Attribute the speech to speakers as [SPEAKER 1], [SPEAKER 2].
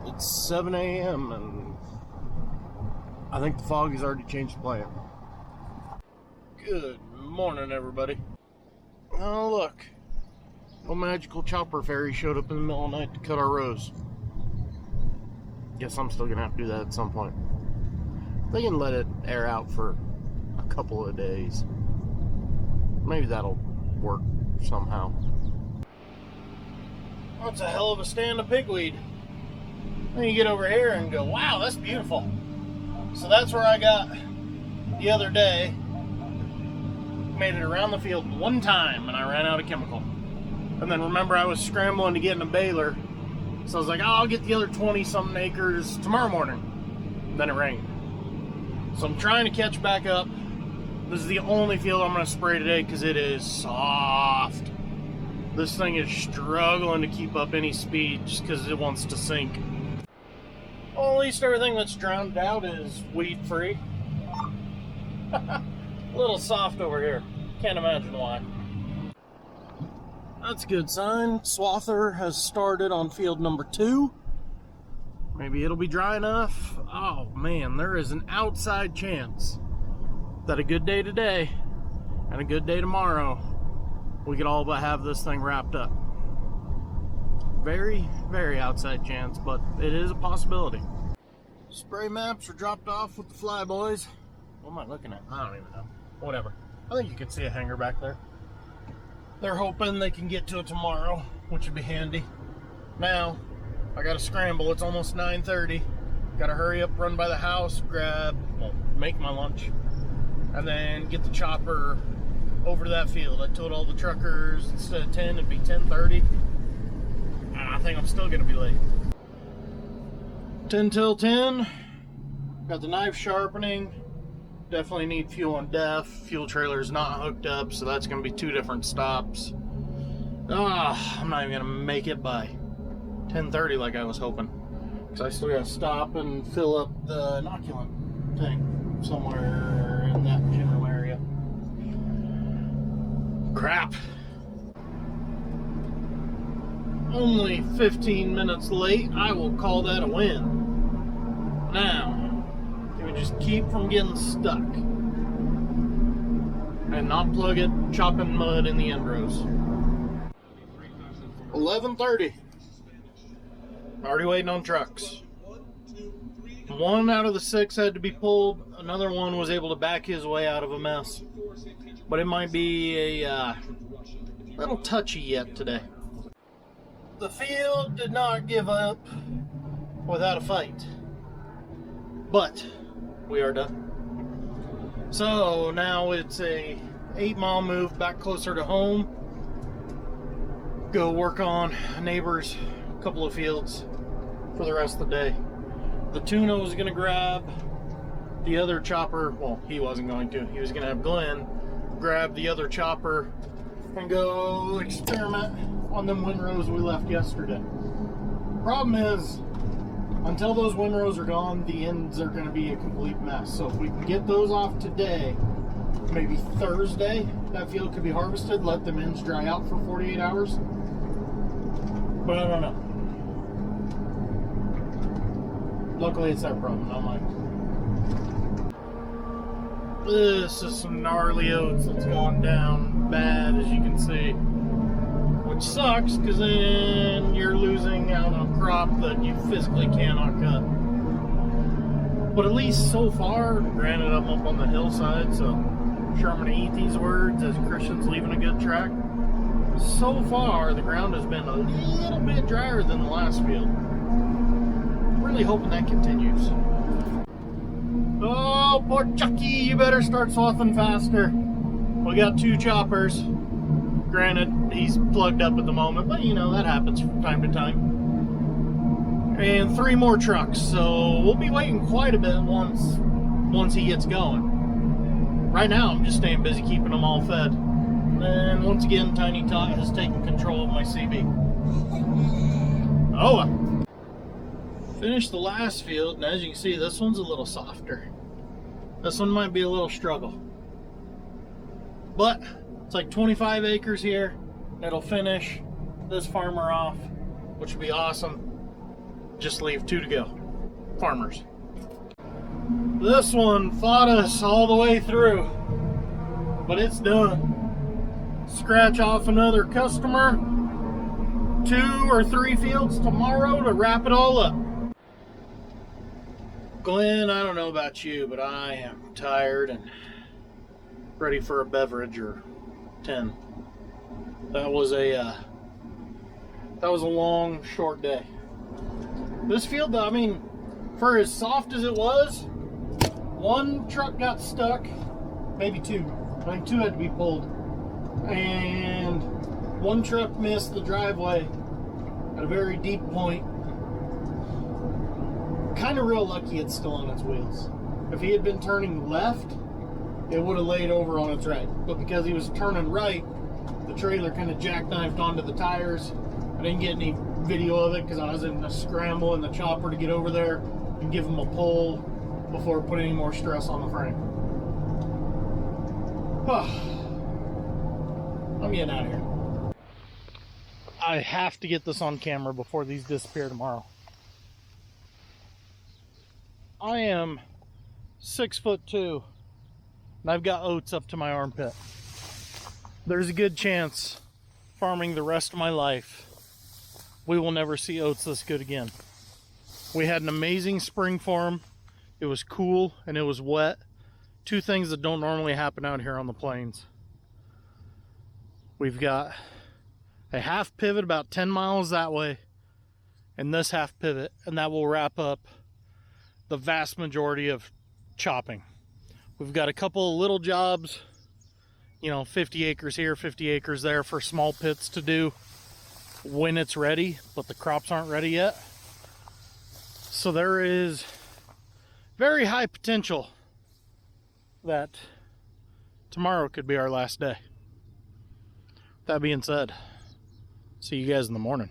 [SPEAKER 1] It's 7 a.m. and I think the fog has already changed the plan. Good morning, everybody. Oh, look. A magical chopper ferry showed up in the middle of the night to cut our rows. Guess I'm still gonna have to do that at some point. They can let it air out for a couple of days. Maybe that'll work somehow. That's a hell of a stand of pigweed. Then you get over here and go, wow, that's beautiful. So that's where I got the other day. Made it around the field one time and I ran out of chemical. And then remember, I was scrambling to get in a baler. So I was like, oh, I'll get the other 20-something acres tomorrow morning. And then it rained. So I'm trying to catch back up. This is the only field I'm going to spray today because it is soft. This thing is struggling to keep up any speed just because it wants to sink. Well, at least everything that's drowned out is weed-free. A little soft over here. Can't imagine why. That's a good sign. Swather has started on field number 2. Maybe it'll be dry enough. Oh man, there is an outside chance that a good day today and a good day tomorrow, we could all but have this thing wrapped up. Very, very outside chance, but it is a possibility. Spray maps are dropped off with the flyboys. What am I looking at? I don't even know. Whatever. I think you can see a hanger back there. They're hoping they can get to it tomorrow, which would be handy. Now, I gotta scramble. It's almost 9:30. Gotta hurry up, run by the house, make my lunch, and then get the chopper over to that field. I told all the truckers instead of 10, it'd be 10:30. And I think I'm still gonna be late. 10 till 10. Got the knife sharpening. Definitely need fuel on def. Fuel trailer's not hooked up, so that's gonna be 2 different stops. I'm not even gonna make it by 10:30 like I was hoping. Because I still gotta stop and fill up the inoculant thing somewhere in that general area. Crap. Only 15 minutes late. I will call that a win. Now, can we just keep from getting stuck? And not plug it, chopping mud in the end rows. 11:30. Already waiting on trucks. 1 out of the 6 had to be pulled. Another one was able to back his way out of a mess. But it might be a little touchy yet today. The field did not give up without a fight. But we are done. So now it's a 8-mile move back closer to home. Go work on a neighbor's couple of fields for the rest of the day. The tuna was going to grab the other chopper. Well, he wasn't going to. He was going to have Glenn grab the other chopper and go experiment on them windrows we left yesterday. Problem is, until those windrows are gone, the ends are going to be a complete mess. So if we can get those off today, maybe Thursday, that field could be harvested, let them ends dry out for 48 hours. But I don't know. Luckily, it's their problem, not mine. This is some gnarly oats that's going down bad, as you can see. Which sucks, because then you're losing out on a crop that you physically cannot cut. But at least so far, granted I'm up on the hillside, so I'm sure I'm going to eat these words as Christian's leaving a good track. So far, the ground has been a little bit drier than the last field. Really hoping that continues. Oh, poor Chucky, you better start swathing faster. We got 2 choppers. Granted, he's plugged up at the moment, but you know, that happens from time to time. And 3 more trucks, so we'll be waiting quite a bit once he gets going. Right now, I'm just staying busy keeping them all fed. And once again, Tiny Tot has taken control of my CB. Oh, finished the last field, and as you can see, this one's a little softer. This one might be a little struggle. But it's like 25 acres here. It'll finish this farmer off, which would be awesome. Just leave 2 to go. Farmers. This one fought us all the way through, but it's done. Scratch off another customer, 2 or 3 fields tomorrow to wrap it all up. Glenn, I don't know about you, but I am tired and ready for a beverage or 10. That was a long, short day. This field, I mean, for as soft as it was, 1 truck got stuck, maybe 2. I think 2 had to be pulled. And 1 truck missed the driveway at a very deep point. Kind of real lucky it's still on its wheels. If he had been turning left, it would have laid over on its right. But because he was turning right, the trailer kind of jackknifed onto the tires. I didn't get any video of it because I was in a scramble in the chopper to get over there and give him a pull before putting any more stress on the frame. I'm getting out of here. I have to get this on camera before these disappear tomorrow. I am 6'2", and I've got oats up to my armpit. There's a good chance, farming the rest of my life, we will never see oats this good again. We had an amazing spring for them. It was cool and it was wet. 2 things that don't normally happen out here on the plains. We've got a half pivot about 10 miles that way, and this half pivot, and that will wrap up the vast majority of chopping. We've got a couple of little jobs, you know, 50 acres here, 50 acres there for small pits to do when it's ready, but the crops aren't ready yet. So there is very high potential that tomorrow could be our last day. That being said, see you guys in the morning.